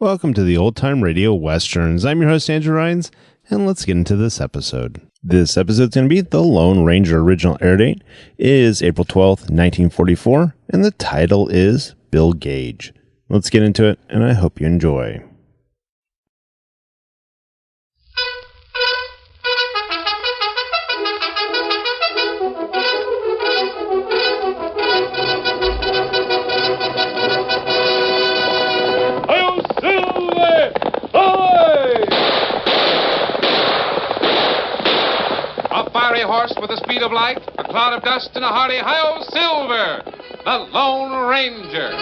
Welcome to the Old Time Radio Westerns. I'm your host, Andrew Rhynes, and let's get into this episode. This episode's going to be The Lone Ranger. Original air date is April 12th, 1944, and the title is Bill Gage. Let's get into it, and I hope you enjoy. Horse with the speed of light, a cloud of dust, and a hearty hi-yo Silver, the Lone Ranger.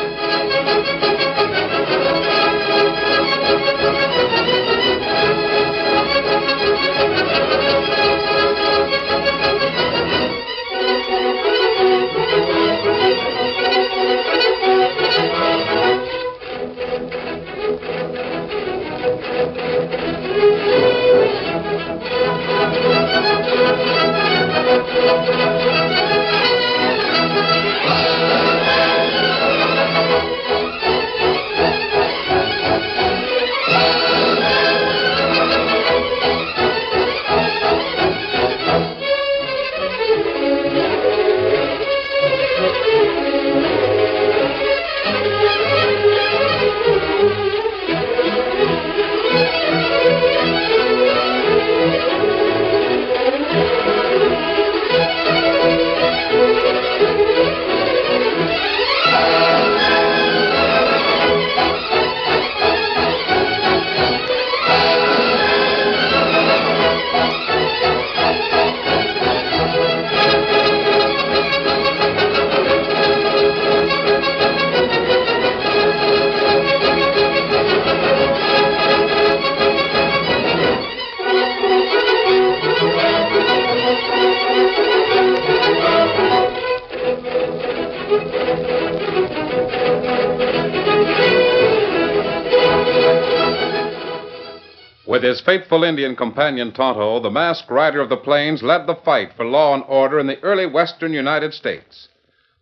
With his faithful Indian companion Tonto, the masked rider of the plains led the fight for law and order in the early western United States.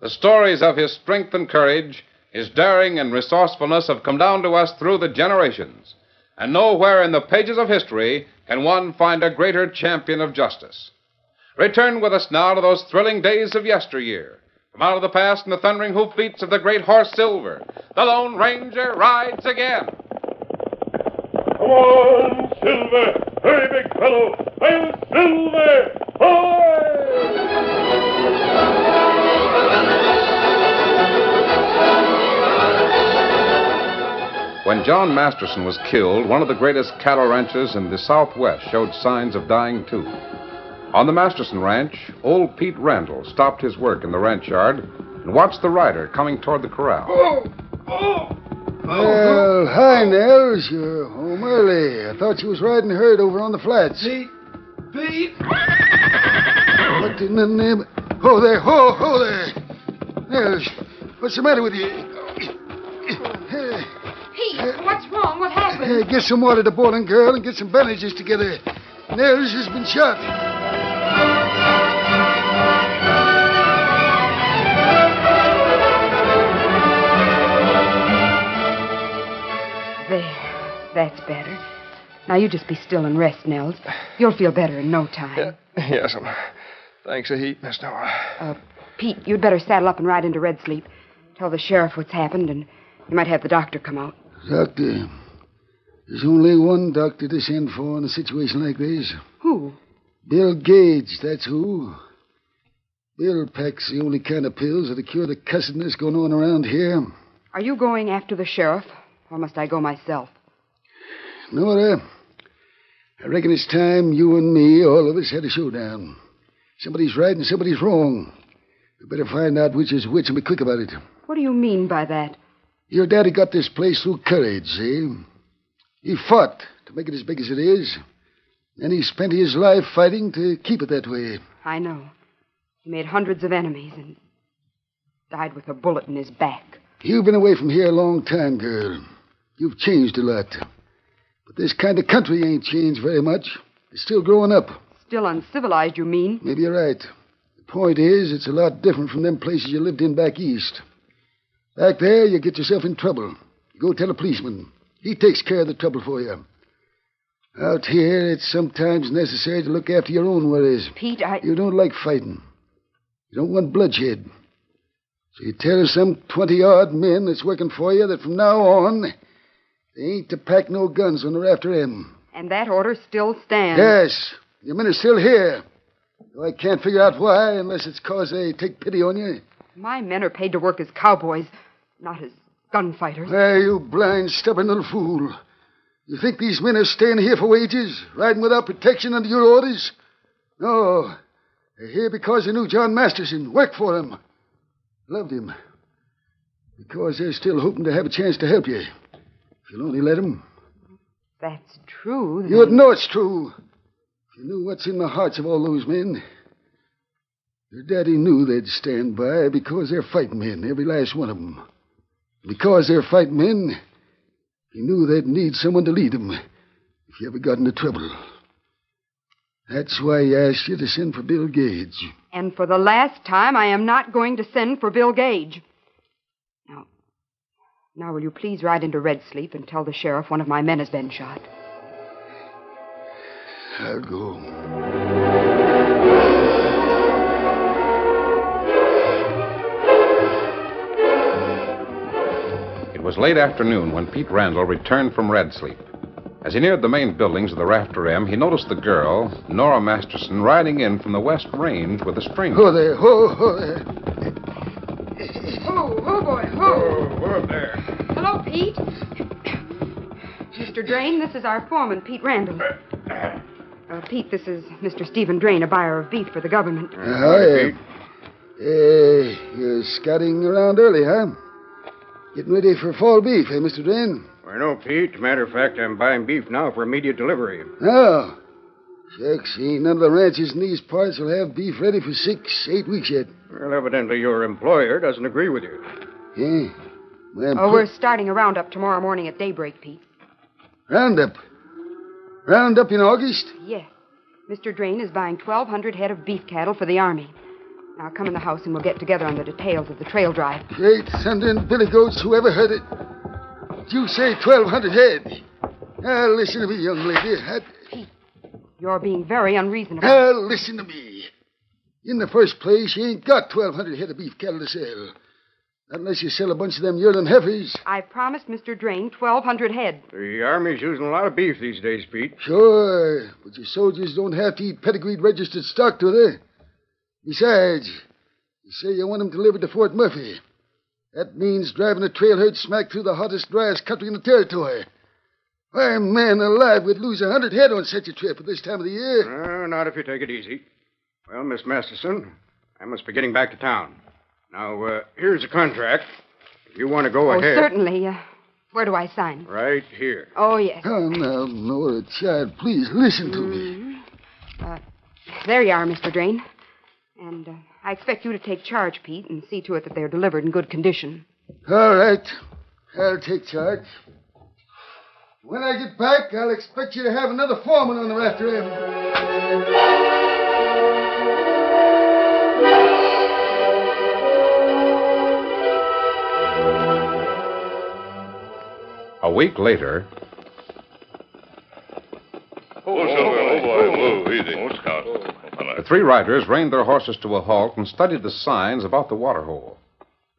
The stories of his strength and courage, his daring and resourcefulness have come down to us through the generations. And nowhere in the pages of history can one find a greater champion of justice. Return with us now to those thrilling days of yesteryear. From out of the past and the thundering hoofbeats of the great horse Silver, the Lone Ranger rides again. Come on, Silver! Hurry, big fellow! I'm Silver! Ahoy! When John Masterson was killed, one of the greatest cattle ranchers in the Southwest showed signs of dying, too. On the Masterson ranch, old Pete Randall stopped his work in the ranch yard and watched the rider coming toward the corral. Well, hi, Nels. You're home early. I thought you was riding herd over on the flats. Pete! What in the name... Oh, there. Oh, there. Nels, what's the matter with you? Pete, what's wrong? What happened? Get some water to boiling, girl, and get some bandages together. Nels has been shot. That's better. Now, you just be still and rest, Nels. You'll feel better in no time. Yes, thanks a heap, Miss Nora. Pete, you'd better saddle up and ride into Red Sleep. Tell the sheriff what's happened, and you might have the doctor come out. Doctor? There's only one doctor to send for in a situation like this. Who? Bill Gage, that's who. Bill packs the only kind of pills that'll cure the cussedness going on around here. Are you going after the sheriff, or must I go myself? Nora, I reckon it's time you and me, all of us, had a showdown. Somebody's right and somebody's wrong. We better find out which is which and be quick about it. What do you mean by that? Your daddy got this place through courage, see? He fought to make it as big as it is. And he spent his life fighting to keep it that way. I know. He made hundreds of enemies and died with a bullet in his back. You've been away from here a long time, girl. You've changed a lot. But this kind of country ain't changed very much. It's still growing up. Still uncivilized, you mean? Maybe you're right. The point is, it's a lot different from them places you lived in back east. Back there, you get yourself in trouble. You go tell a policeman. He takes care of the trouble for you. Out here, it's sometimes necessary to look after your own worries. Pete, You don't like fighting. You don't want bloodshed. So you tell some 20-odd men that's working for you that from now on, they ain't to pack no guns when they're after him. And that order still stands. Yes. Your men are still here. Though I can't figure out why, unless it's 'cause they take pity on you. My men are paid to work as cowboys, not as gunfighters. Hey, you blind, stubborn little fool. You think these men are staying here for wages, riding without protection under your orders? No. They're here because they knew John Masterson, worked for him, loved him. Because they're still hoping to have a chance to help you. If you'll only let them. That's true. You would know it's true. If you knew what's in the hearts of all those men. Your daddy knew they'd stand by because they're fighting men, every last one of them. Because they're fighting men, he knew they'd need someone to lead them if you ever got into trouble. That's why he asked you to send for Bill Gage. And for the last time, I am not going to send for Bill Gage. Now, will you please ride into Red Sleep and tell the sheriff one of my men has been shot? I'll go. It was late afternoon when Pete Randall returned from Red Sleep. As he neared the main buildings of the Rafter M, he noticed the girl, Nora Masterson, riding in from the West Range with a string. Ho there, ho there. Ho, boy, ho. We're up there. Hello, Pete. Mr. Drain, this is our foreman, Pete Randall. Pete, this is Mr. Stephen Drain, a buyer of beef for the government. Hi, you're scouting around early, huh? Getting ready for fall beef, eh, Mr. Drain? Well, no, Pete. Matter of fact, I'm buying beef now for immediate delivery. Oh. Shucks, ain't none of the ranches in these parts will have beef ready for 6-8 weeks yet. Well, evidently your employer doesn't agree with you. Yeah? Well, We're starting a roundup tomorrow morning at daybreak, Pete. Roundup? Roundup in August? Yes. Mr. Drain is buying 1,200 head of beef cattle for the Army. Now, come in the house and we'll get together on the details of the trail drive. Great thunder and billy goats, whoever heard it. Did you say 1,200 head? Now, listen to me, young lady. Pete, you're being very unreasonable. Now, listen to me. In the first place, you ain't got 1,200 head of beef cattle to sell. Not unless you sell a bunch of them yearling heifers. I promised Mr. Drain 1,200 head. The Army's using a lot of beef these days, Pete. Sure, but your soldiers don't have to eat pedigreed registered stock, do they? Besides, you say you want them delivered to Fort Murphy. That means driving a trail herd smack through the hottest, driest country in the territory. Why, man alive, we'd lose 100 head on such a trip at this time of the year. Not if you take it easy. Well, Miss Masterson, I must be getting back to town. Now, here's a contract. If you want to go ahead. Certainly. Where do I sign? Right here. Oh, yes. Oh, now, Nora, child, please listen to me. There you are, Mr. Drain. And I expect you to take charge, Pete, and see to it that they're delivered in good condition. All right. I'll take charge. When I get back, I'll expect you to have another foreman on the Rafter end. A week later, the three riders reined their horses to a halt and studied the signs about the waterhole.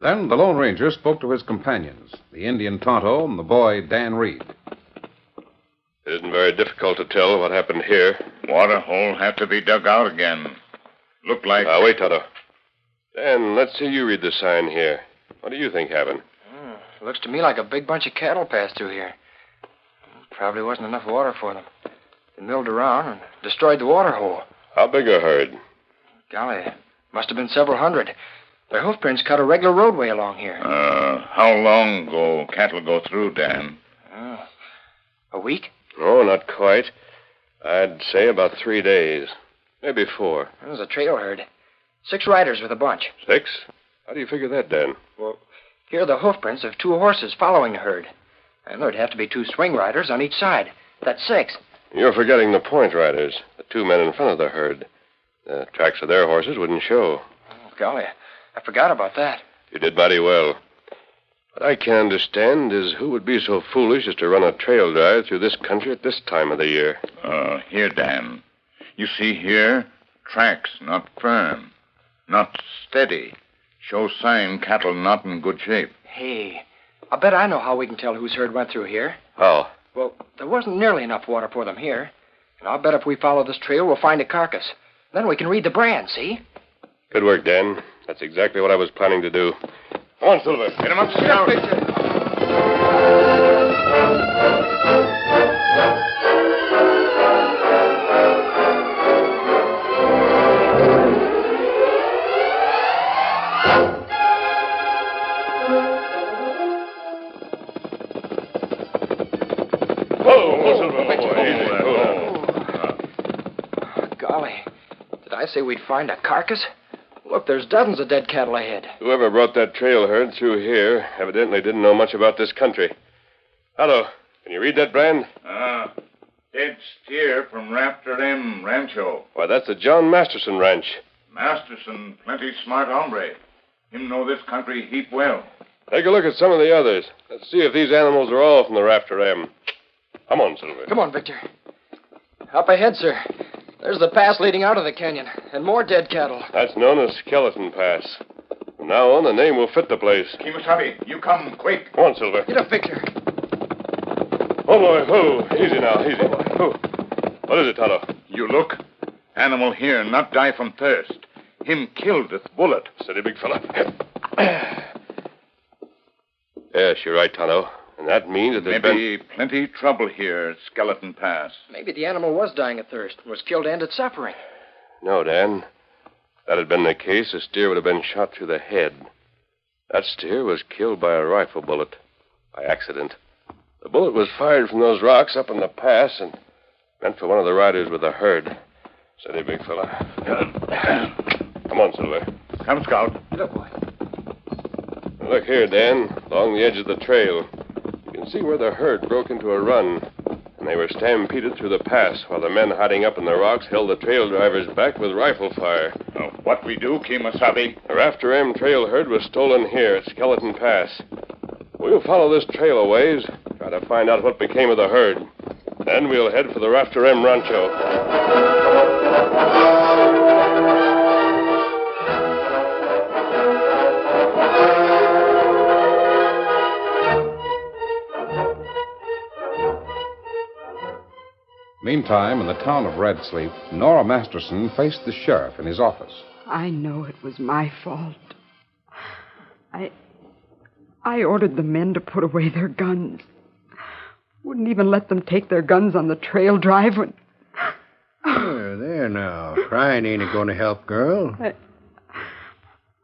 Then the Lone Ranger spoke to his companions, the Indian Tonto and the boy Dan Reed. It isn't very difficult to tell what happened here. Waterhole have to be dug out again. Look like... Wait, Tonto. Dan, let's see you read the sign here. What do you think happened? Looks to me like a big bunch of cattle passed through here. Probably wasn't enough water for them. They milled around and destroyed the water hole. How big a herd? Golly, must have been several hundred. Their hoofprints cut a regular roadway along here. How long ago cattle go through, Dan? A week? Oh, not quite. I'd say about 3 days. Maybe 4. It was a trail herd. 6 riders with a bunch. 6? How do you figure that, Dan? Well, here are the hoofprints of 2 horses following the herd. And there'd have to be 2 swing riders on each side. That's 6. You're forgetting the point riders, the 2 men in front of the herd. The tracks of their horses wouldn't show. Oh, golly, I forgot about that. You did mighty well. What I can't understand is who would be so foolish as to run a trail drive through this country at this time of the year. Here, Dan. You see here, tracks not firm, not steady. Show sign cattle not in good shape. Hey, I bet I know how we can tell whose herd went through here. How? Well, there wasn't nearly enough water for them here. And I'll bet if we follow this trail, we'll find a carcass. Then we can read the brand, see? Good work, Dan. That's exactly what I was planning to do. Come on, Silver. Get him up, Scout. Golly, did I say we'd find a carcass? Look, there's dozens of dead cattle ahead. Whoever brought that trail herd through here evidently didn't know much about this country. Hello, can you read that brand? Dead steer from Raptor M Rancho. Why, that's the John Masterson Ranch. Masterson, plenty smart hombre. Him know this country heap well. Take a look at some of the others. Let's see if these animals are all from the Raptor M. Come on, Silver. Come on, Victor. Up ahead, sir. There's the pass leading out of the canyon, and more dead cattle. That's known as Skeleton Pass. From now on, the name will fit the place. Kimasabi, you come quick. Come on, Silver. Get up, Victor. Oh, boy, oh. Easy now, easy. Oh. What is it, Tonto? You look. Animal here not die from thirst. Him killed with bullet. Steady, big fella. Yes, you're right, Tonto. And that means that there's Maybe plenty trouble here at Skeleton Pass. Maybe the animal was dying of thirst, was killed to end its suffering. No, Dan. If that had been the case, the steer would have been shot through the head. That steer was killed by a rifle bullet. By accident. The bullet was fired from those rocks up in the pass and meant for one of the riders with the herd. Steady, big fella. Come on, Silver. Come, Scout. Get up, boy. Look here, Dan, along the edge of the trail. You can see where the herd broke into a run. And they were stampeded through the pass while the men hiding up in the rocks held the trail drivers back with rifle fire. Now, what we do, Kimasabi? The Raptor M trail herd was stolen here at Skeleton Pass. We'll follow this trail a ways, try to find out what became of the herd. Then we'll head for the Raptor M Rancho. Meantime, in the town of Red Sleep, Nora Masterson faced the sheriff in his office. I know it was my fault. I ordered the men to put away their guns. Wouldn't even let them take their guns on the trail drive when... There now. Crying ain't going to help, girl.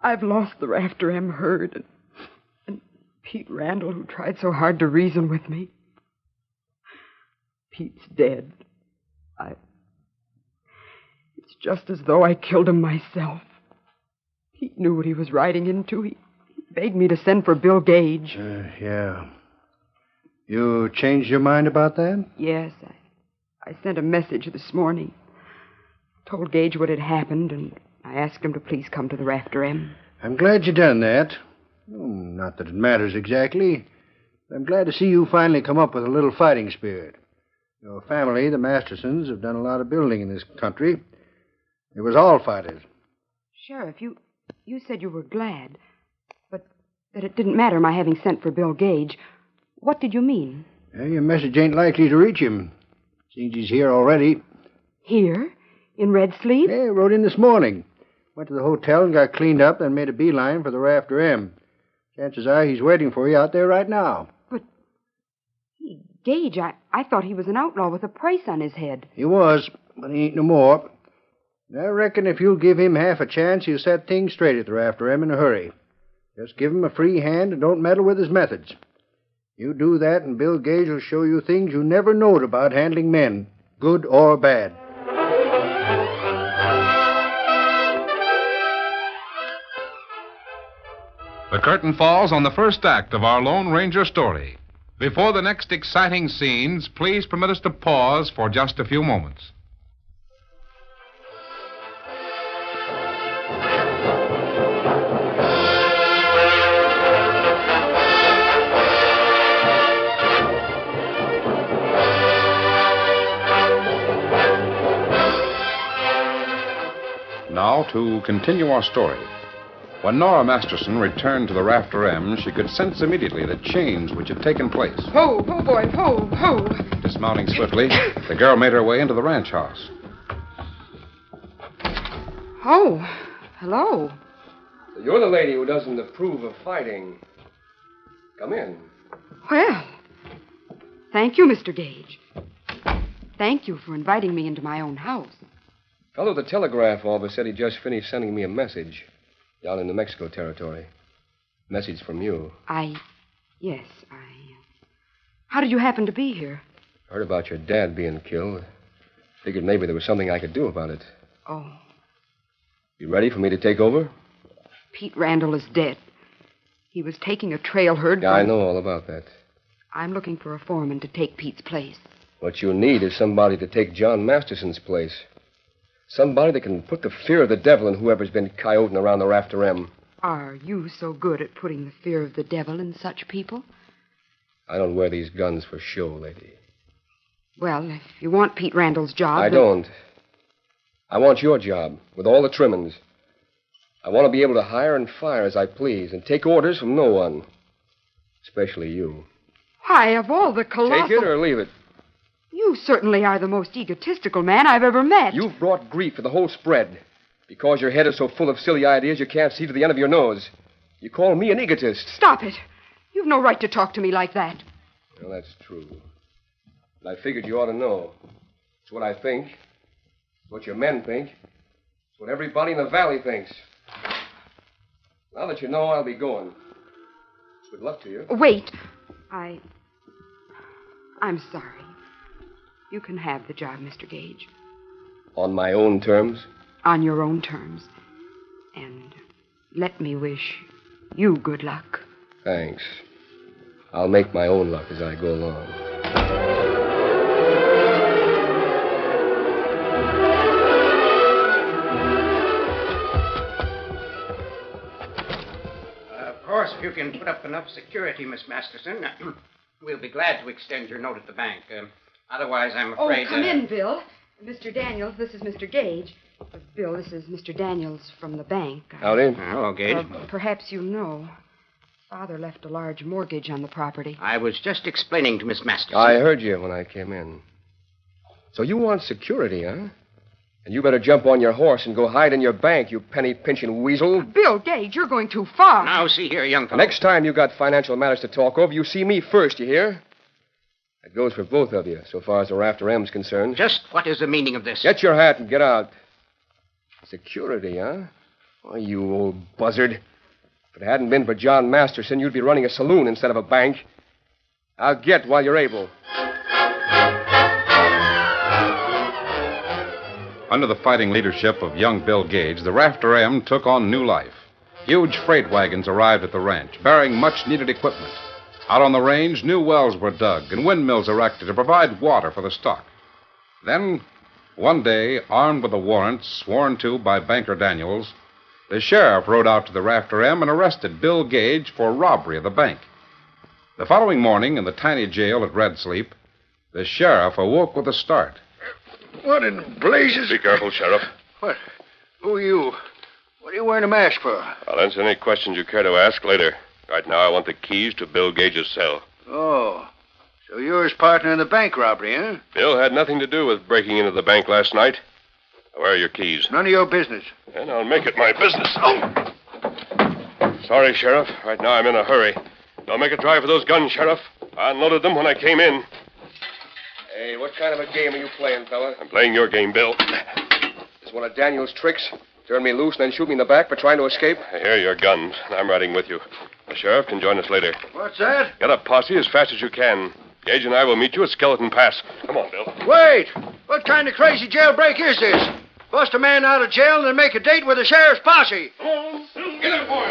I've lost the Raptor M herd. And Pete Randall, who tried so hard to reason with me. Pete's dead. It's just as though I killed him myself. Pete knew what he was riding into. He begged me to send for Bill Gage. Yeah. You changed your mind about that? Yes, I sent a message this morning. Told Gage what had happened, and I asked him to please come to the Raptor M. I'm glad you done that. Not that it matters exactly. I'm glad to see you finally come up with a little fighting spirit. Your family, the Mastersons, have done a lot of building in this country. It was all fighters. Sheriff, you said you were glad, but that it didn't matter my having sent for Bill Gage. What did you mean? Your message ain't likely to reach him. Seems he's here already. Here? In Red Sleep? Yeah, rode in this morning. Went to the hotel and got cleaned up, then made a beeline for the Raptor M. Chances are he's waiting for you out there right now. But, Gage, I thought he was an outlaw with a price on his head. He was, but he ain't no more. I reckon if you'll give him half a chance, he'll set things straight at the Raptor M in a hurry. Just give him a free hand and don't meddle with his methods. You do that, and Bill Gage will show you things you never knowed about handling men, good or bad. The curtain falls on the first act of our Lone Ranger story. Before the next exciting scenes, please permit us to pause for just a few moments. now to continue our story. When Nora Masterson returned to the Rafter M, she could sense immediately the change which had taken place. Ho, boy, ho. Dismounting swiftly, the girl made her way into the ranch house. Oh, hello. You're the lady who doesn't approve of fighting. Come in. Well, thank you, Mr. Gage. Thank you for inviting me into my own house. Fellow at the telegraph office said he just finished sending me a message down in New Mexico territory. Message from you. Yes. How did you happen to be here? Heard about your dad being killed. Figured maybe there was something I could do about it. Oh. You ready for me to take over? Pete Randall is dead. He was taking a trail herd. Yeah, I know all about that. I'm looking for a foreman to take Pete's place. What you need is somebody to take John Masterson's place. Somebody that can put the fear of the devil in whoever's been coyoting around the Rafter M. Are you so good at putting the fear of the devil in such people? I don't wear these guns for show, lady. Well, if you want Pete Randall's job... I don't. I want your job, with all the trimmings. I want to be able to hire and fire as I please and take orders from no one. Especially you. Why, of all the colossal... Take it or leave it. You certainly are the most egotistical man I've ever met. You've brought grief to the whole spread. Because your head is so full of silly ideas you can't see to the end of your nose. You call me an egotist. Stop it. You've no right to talk to me like that. Well, that's true. But I figured you ought to know. It's what I think. It's what your men think. It's what everybody in the valley thinks. Now that you know, I'll be going. Good luck to you. Wait. I'm sorry. You can have the job, Mr. Gage. On my own terms? On your own terms. And let me wish you good luck. Thanks. I'll make my own luck as I go along. Of course, if you can put up enough security, Miss Masterson, we'll be glad to extend your note at the bank. Otherwise, I'm afraid... Oh, come in, Bill. Mr. Daniels, this is Mr. Gage. Bill, this is Mr. Daniels from the bank. Howdy. Hello, Gage. Perhaps you know. Father left a large mortgage on the property. I was just explaining to Miss Masterson. I heard you when I came in. So you want security, huh? And you better jump on your horse and go hide in your bank, you penny-pinching weasel. Bill Gage, you're going too far. Now, see here, young fellow. Next time you got financial matters to talk over, you see me first, you hear? That goes for both of you, so far as the Rafter M's concerned. Just what is the meaning of this? Get your hat and get out. Security, huh? Why, you old buzzard. If it hadn't been for John Masterson, you'd be running a saloon instead of a bank. I'll get while you're able. Under the fighting leadership of young Bill Gage, the Rafter M took on new life. Huge freight wagons arrived at the ranch, bearing much-needed equipment. Out on the range, new wells were dug and windmills erected to provide water for the stock. Then, one day, armed with a warrant sworn to by Banker Daniels, the sheriff rode out to the Rafter M and arrested Bill Gage for robbery of the bank. The following morning, in the tiny jail at Red Sleep, the sheriff awoke with a start. What in blazes? Be careful, Sheriff. What? Who are you? What are you wearing a mask for? I'll answer any questions you care to ask later. Right now, I want the keys to Bill Gage's cell. Oh. So you're his partner in the bank robbery, huh? Bill had nothing to do with breaking into the bank last night. Where are your keys? None of your business. And I'll make it my business. Oh. Sorry, Sheriff. Right now I'm in a hurry. Don't make a try for those guns, Sheriff. I unloaded them when I came in. Hey, what kind of a game are you playing, fella? I'm playing your game, Bill. It's one of Daniel's tricks. Turn me loose and then shoot me in the back for trying to escape. I hear your guns, and I'm riding with you. The sheriff can join us later. What's that? Get a posse as fast as you can. Gage and I will meet you at Skeleton Pass. Come on, Bill. Wait! What kind of crazy jailbreak is this? Bust a man out of jail and then make a date with the sheriff's posse. Get it, boy!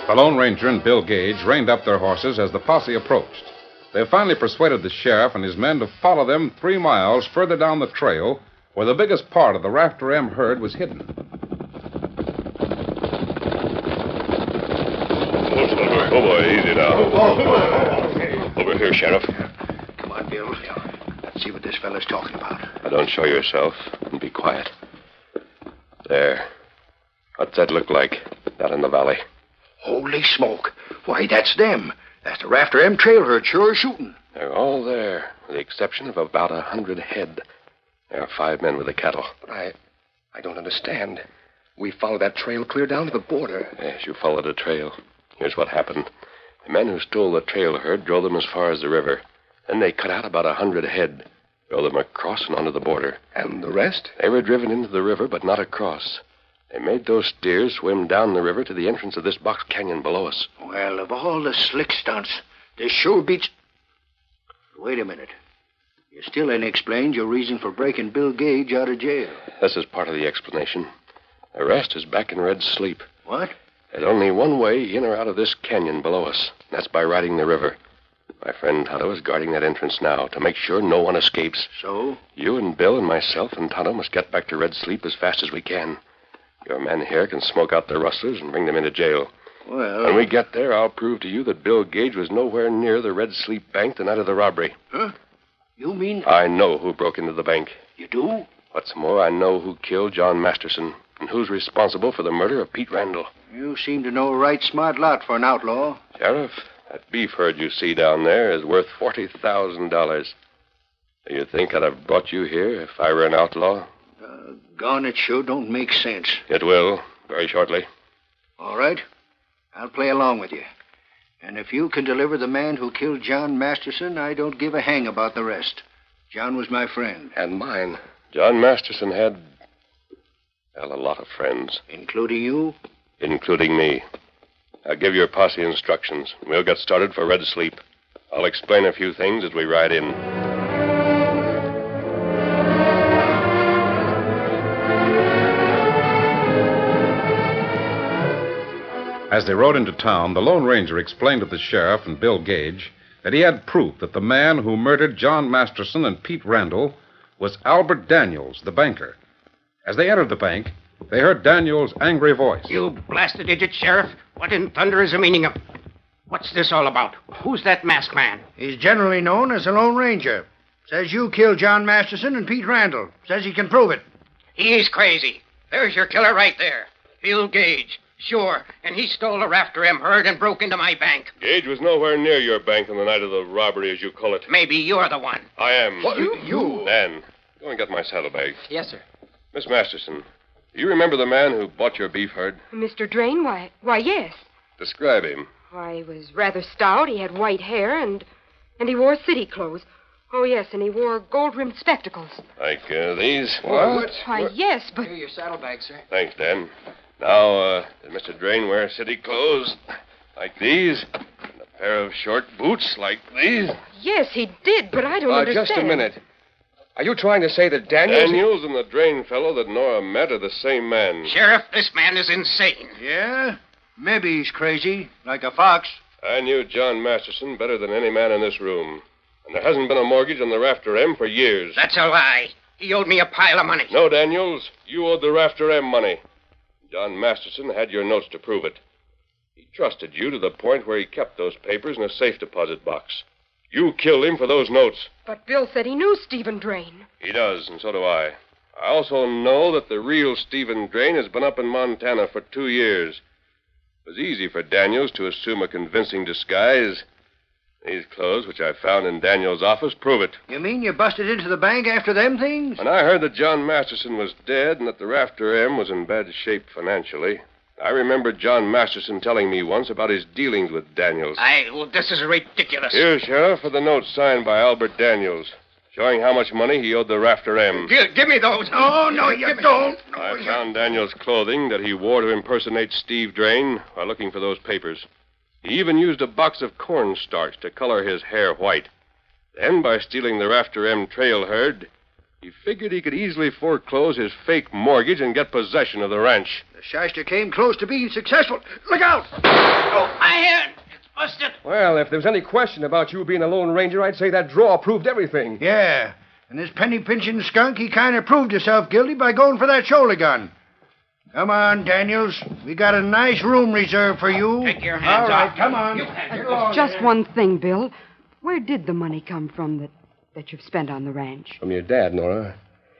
The Lone Ranger and Bill Gage reined up their horses as the posse approached. They finally persuaded the sheriff and his men to follow them 3 miles further down the trail where the biggest part of the Rafter M herd was hidden. Oh, boy, easy now. Over here, Sheriff. Come on, Bill. Let's see what this fella's talking about. Now, don't show yourself and be quiet. There. What's that look like down in the valley? Holy smoke. Why, that's them. That's the Rafter M trail herd sure shooting. They're all there, with the exception of about 100 head. There are 5 men with the cattle. But I don't understand. We followed that trail clear down to the border. Yes, you followed the trail. Here's what happened. The men who stole the trail herd drove them as far as the river. Then they cut out about 100 head, drove them across and onto the border. And the rest? They were driven into the river, but not across. They made those steers swim down the river to the entrance of this box canyon below us. Well, of all the slick stunts, this sure beats... Wait a minute. You still ain't explained your reason for breaking Bill Gage out of jail. This is part of the explanation. The rest is back in Red Sleep. What? There's only one way in or out of this canyon below us, and that's by riding the river. My friend Tonto is guarding that entrance now to make sure no one escapes. So? You and Bill and myself and Tonto must get back to Red Sleep as fast as we can. Your men here can smoke out the rustlers and bring them into jail. Well... When we get there, I'll prove to you that Bill Gage was nowhere near the Red Sleep bank the night of the robbery. Huh? You mean... I know who broke into the bank. You do? What's more, I know who killed John Masterson and who's responsible for the murder of Pete Randall. You seem to know a right smart lot for an outlaw. Sheriff, that beef herd you see down there is worth $40,000. Do you think I'd have brought you here if I were an outlaw? Gone, it sure don't make sense. It will, very shortly. All right. I'll play along with you. And if you can deliver the man who killed John Masterson, I don't give a hang about the rest. John was my friend. And mine. John Masterson had, well, a lot of friends. Including you? Including me. I'll give your posse instructions. We'll get started for Red Sleep. I'll explain a few things as we ride in. As they rode into town, the Lone Ranger explained to the sheriff and Bill Gage that he had proof that the man who murdered John Masterson and Pete Randall was Albert Daniels, the banker. As they entered the bank, they heard Daniels' angry voice. You blasted idiot, Sheriff. What in thunder is the meaning of... What's this all about? Who's that masked man? He's generally known as the Lone Ranger. Says you killed John Masterson and Pete Randall. Says he can prove it. He's crazy. There's your killer right there. Bill Gage. Sure, and he stole the Rafter M herd and broke into my bank. Gage was nowhere near your bank on the night of the robbery, as you call it. Maybe you're the one. I am. What? You? Dan, go and get my saddlebag. Yes, sir. Miss Masterson, do you remember the man who bought your beef herd? Mr. Drain? Why, yes. Describe him. Why, he was rather stout. He had white hair, and he wore city clothes. Oh, yes, and he wore gold-rimmed spectacles. Like these? What? Why, yes, but... Here, your saddlebag, sir. Thanks, Dan. Now, did Mr. Drain wear city clothes like these? And a pair of short boots like these? Yes, he did, but I don't understand. Just a minute. Are you trying to say that Daniels... Daniels and the Drain fellow that Nora met are the same man. Sheriff, this man is insane. Yeah? Maybe he's crazy, like a fox. I knew John Masterson better than any man in this room. And there hasn't been a mortgage on the Rafter M for years. That's a lie. He owed me a pile of money. No, Daniels. You owed the Rafter M money. John Masterson had your notes to prove it. He trusted you to the point where he kept those papers in a safe deposit box. You killed him for those notes. But Bill said he knew Stephen Drain. He does, and so do I. I also know that the real Stephen Drain has been up in Montana for 2 years. It was easy for Daniels to assume a convincing disguise. These clothes, which I found in Daniels' office, prove it. You mean you busted into the bank after them things? When I heard that John Masterson was dead and that the Rafter M was in bad shape financially, I remember John Masterson telling me once about his dealings with Daniels. Well, this is ridiculous. Here, Sheriff, are the notes signed by Albert Daniels, showing how much money he owed the Rafter M. Give me those. Oh, no, you don't. No, I found Daniels' clothing that he wore to impersonate Steve Drain while looking for those papers. He even used a box of cornstarch to color his hair white. Then, by stealing the Rafter M trail herd, he figured he could easily foreclose his fake mortgage and get possession of the ranch. The shyster came close to being successful. Look out! Oh, my hand! It's busted. Well, if there's any question about you being a Lone Ranger, I'd say that draw proved everything. Yeah, and this penny-pinching skunk, he kind of proved himself guilty by going for that shoulder gun. Come on, Daniels. We got a nice room reserved for you. Take your hands All right, off. come on. Just one thing, Bill. Where did the money come from that you've spent on the ranch? From your dad, Nora.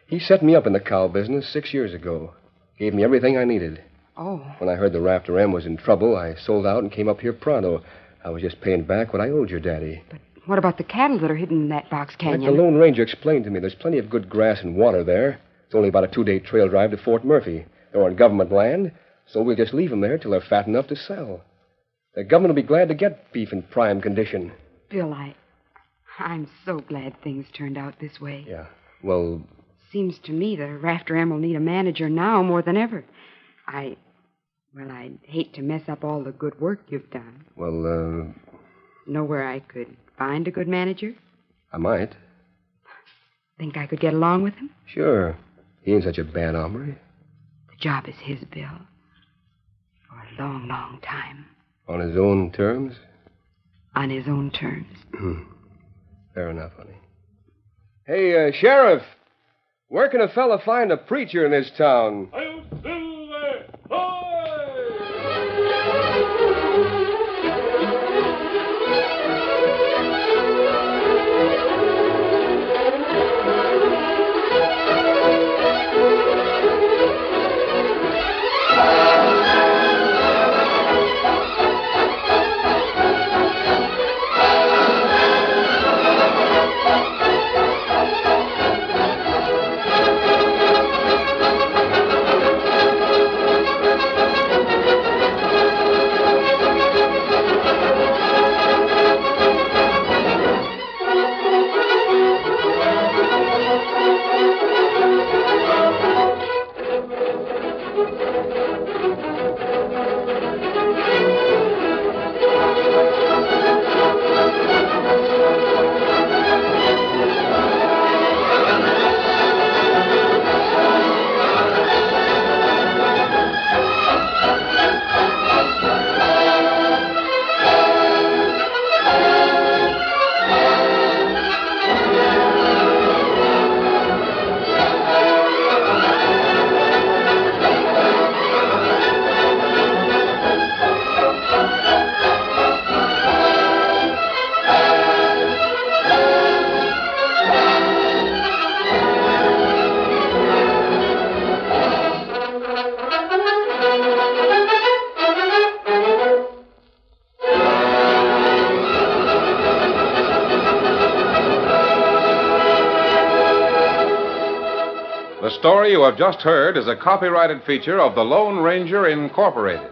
He set me up in the cow business 6 years ago. Gave me everything I needed. Oh. When I heard the Rafter M was in trouble, I sold out and came up here pronto. I was just paying back what I owed your daddy. But what about the cattle that are hidden in that box Like canyon? the Lone Ranger explained to me, there's plenty of good grass and water there. It's only about a 2-day trail drive to Fort Murphy. They're on government land, so we'll just leave them there till they're fat enough to sell. The government will be glad to get beef in prime condition. Bill, I'm so glad things turned out this way. Yeah. Well, Seems to me the Rafter M will need a manager now more than ever. I'd hate to mess up all the good work you've done. Know where I could find a good manager? I might. Think I could get along with him? Sure. He ain't such a bad hombre. The job is his, Bill. For a long, long time. On his own terms? On his own terms. Fair enough, honey. Hey, Sheriff, where can a fella find a preacher in this town? The story you have just heard is a copyrighted feature of the Lone Ranger Incorporated.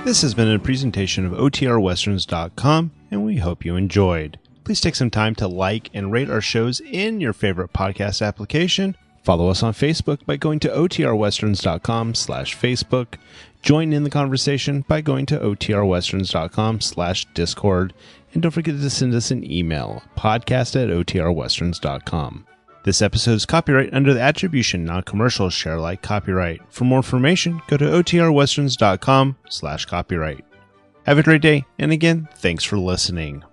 This has been a presentation of OTRWesterns.com, and we hope you enjoyed. Please take some time to like and rate our shows in your favorite podcast application. Follow us on Facebook by going to OTRWesterns.com/Facebook. Join in the conversation by going to OTRWesterns.com/Discord. And don't forget to send us an email, podcast@OTRWesterns.com. This episode is copyright under the attribution non-commercial share alike copyright. For more information, go to OTRWesterns.com/copyright. Have a great day, and again, thanks for listening.